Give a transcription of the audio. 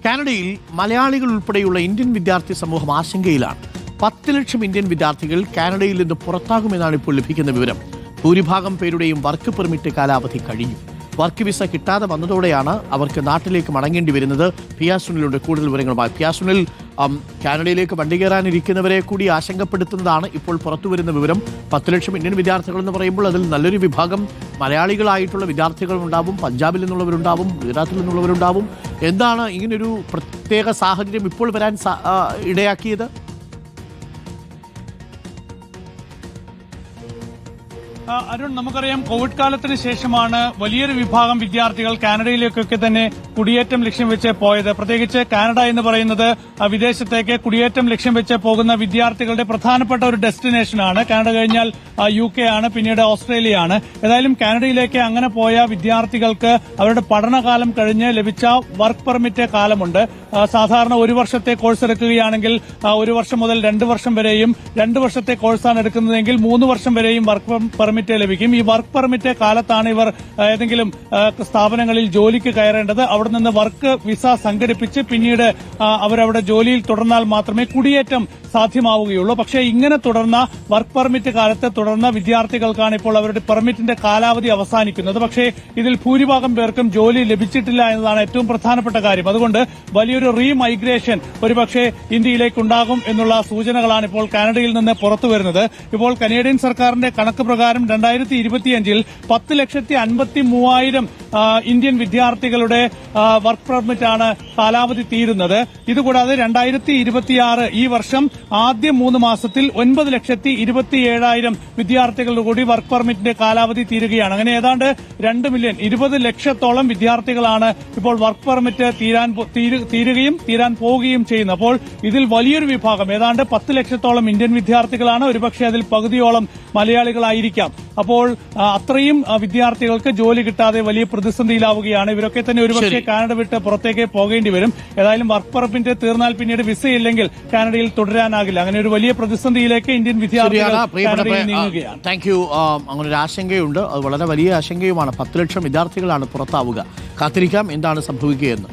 കാനഡയിൽ മലയാളികൾ ഉൾപ്പെടെയുള്ള ഇന്ത്യൻ വിദ്യാർത്ഥി സമൂഹം ആശങ്കയിലാണ്. 10 ലക്ഷം ഇന്ത്യൻ വിദ്യാർത്ഥികൾ കാനഡയിൽ നിന്ന് പുറത്താകുമെന്നാണ് ഇപ്പോൾ ലഭിക്കുന്ന വിവരം. ഭൂരിഭാഗം പേരുടെയും വർക്ക് പെർമിറ്റ് കാലാവധി കഴിഞ്ഞു. വർക്ക് വിസ കിട്ടാതെ വന്നതോടെയാണ് അവർക്ക് നാട്ടിലേക്ക് മടങ്ങേണ്ടി വരുന്നത്. പിയാ സുനിലുണ്ട് കൂടുതൽ വിവരങ്ങളുമായി. പിയാ സുനിൽ, കാനഡയിലേക്ക് വണ്ടി കയറാനിരിക്കുന്നവരെ കൂടി ആശങ്കപ്പെടുത്തുന്നതാണ് ഇപ്പോൾ പുറത്തുവരുന്ന വിവരം. 10 ലക്ഷം ഇന്ത്യൻ വിദ്യാർത്ഥികൾ എന്ന് പറയുമ്പോൾ അതിൽ നല്ലൊരു വിഭാഗം മലയാളികളായിട്ടുള്ള വിദ്യാർത്ഥികളുണ്ടാവും, പഞ്ചാബിൽ നിന്നുള്ളവരുണ്ടാവും, ഗുജറാത്തിൽ നിന്നുള്ളവരുണ്ടാവും. എന്താണ് ഇങ്ങനൊരു പ്രത്യേക സാഹചര്യം ഇപ്പോൾ വരാൻ ഇടയാക്കിയത്? അരുൺ, നമുക്കറിയാം കോവിഡ് കാലത്തിന് ശേഷമാണ് വലിയൊരു വിഭാഗം വിദ്യാർത്ഥികൾ കാനഡയിലേക്കൊക്കെ തന്നെ കുടിയേറ്റം ലക്ഷ്യം വെച്ച് പോയത്. പ്രത്യേകിച്ച് കാനഡ എന്ന് പറയുന്നത് വിദേശത്തേക്ക് കുടിയേറ്റം ലക്ഷ്യം വെച്ച് പോകുന്ന വിദ്യാർത്ഥികളുടെ പ്രധാനപ്പെട്ട ഒരു ഡെസ്റ്റിനേഷനാണ്. കാനഡ കഴിഞ്ഞാൽ UK ആണ്, പിന്നീട് ഓസ്ട്രേലിയ ആണ്. ഏതായാലും കാനഡയിലേക്ക് അങ്ങനെ പോയ വിദ്യാർത്ഥികൾക്ക് അവരുടെ പഠനകാലം കഴിഞ്ഞ് ലഭിച്ച വർക്ക് പെർമിറ്റ് കാലമുണ്ട്. സാധാരണ 1 വർഷത്തെ കോഴ്സ് എടുക്കുകയാണെങ്കിൽ 1 വർഷം മുതൽ 2 വർഷം വരെയും, 2 വർഷത്തെ കോഴ്സാണ് എടുക്കുന്നതെങ്കിൽ 3 വർഷം വരെയും വർക്ക് പെർമിറ്റ് ലഭിക്കും. ഈ വർക്ക് പെർമിറ്റ് കാലത്താണ് ഇവർ ഏതെങ്കിലും സ്ഥാപനങ്ങളിൽ ജോലിക്ക് കയറേണ്ടത്. അവിടെ നിന്ന് വർക്ക് വിസ സംഘടിപ്പിച്ച് പിന്നീട് അവരവിടെ ജോലിയിൽ തുടർന്നാൽ മാത്രമേ കുടിയേറ്റം സാധ്യമാവുകയുള്ളൂ. പക്ഷേ ഇങ്ങനെ തുടർന്ന വർക്ക് പെർമിറ്റ് കാലത്ത് തുടർന്ന വിദ്യാർത്ഥികൾക്കാണ് ഇപ്പോൾ അവരുടെ പെർമിറ്റിന്റെ കാലാവധി അവസാനിക്കുന്നത്. പക്ഷേ ഇതിൽ ഭൂരിഭാഗം പേർക്കും ജോലി ലഭിച്ചിട്ടില്ല എന്നതാണ് ഏറ്റവും പ്രധാനപ്പെട്ട കാര്യം. അതുകൊണ്ട് വലിയൊരു റീമൈഗ്രേഷൻ ഒരുപക്ഷെ ഇന്ത്യയിലേക്ക് ഉണ്ടാകും എന്നുള്ള സൂചനകളാണ് ഇപ്പോൾ കാനഡയിൽ നിന്ന് പുറത്തുവരുന്നത്. ഇപ്പോൾ കനേഡിയൻ സർക്കാരിന്റെ കണക്ക് പ്രകാരം 2025-ൽ 10,53,000 ഇന്ത്യൻ വിദ്യാർത്ഥികളുടെ വർക്ക് പെർമിറ്റാണ് കാലാവധി തീരുന്നത്. ഇതുകൂടാതെ 2026 ഈ വർഷം ആദ്യ 3 മാസത്തിൽ 9,27,000 വിദ്യാർത്ഥികളുടെ കൂടി വർക്ക് പെർമിറ്റിന്റെ കാലാവധി തീരുകയാണ്. അങ്ങനെ ഏതാണ്ട് 2 മില്യൺ 20 ലക്ഷത്തോളം വിദ്യാർത്ഥികളാണ് ഇപ്പോൾ വർക്ക് പെർമിറ്റ് തീരുകയും തീരാൻ പോവുകയും ചെയ്യുന്നത്. അപ്പോൾ ഇതിൽ വലിയൊരു വിഭാഗം ഏതാണ്ട് 10 ലക്ഷത്തോളം ഇന്ത്യൻ വിദ്യാർത്ഥികളാണ്. ഒരുപക്ഷെ അതിൽ പകുതിയോളം മലയാളികളായിരിക്കാം. അപ്പോൾ അത്രയും വിദ്യാർത്ഥികൾക്ക് ജോലി കിട്ടാതെ വലിയ പ്രതിസന്ധിയിലാവുകയാണ്. ഇവരൊക്കെ തന്നെ ഒരുപക്ഷെ കാനഡ വിട്ട് പുറത്തേക്ക് പോകേണ്ടി വരും. ഏതായാലും വർക്ക് പെർമിറ്റ് തീർന്നാൽ പിന്നീട് വിസയില്ലെങ്കിൽ കാനഡയിൽ തുടരാനാകില്ല. അങ്ങനെ ഒരു വലിയ പ്രതിസന്ധിയിലേക്ക് ഇന്ത്യൻ വിദ്യാർത്ഥികൾ നീങ്ങുകയാണ്. Thank you. അങ്ങനെ ഒരു ആശങ്കയുണ്ട്, അത് വളരെ വലിയ ആശങ്കയുമാണ്. 10 ലക്ഷം വിദ്യാർത്ഥികളാണ് പുറത്താവുക. കാത്തിരിക്കാം എന്താണ് സംഭവിക്കുകയെന്ന്.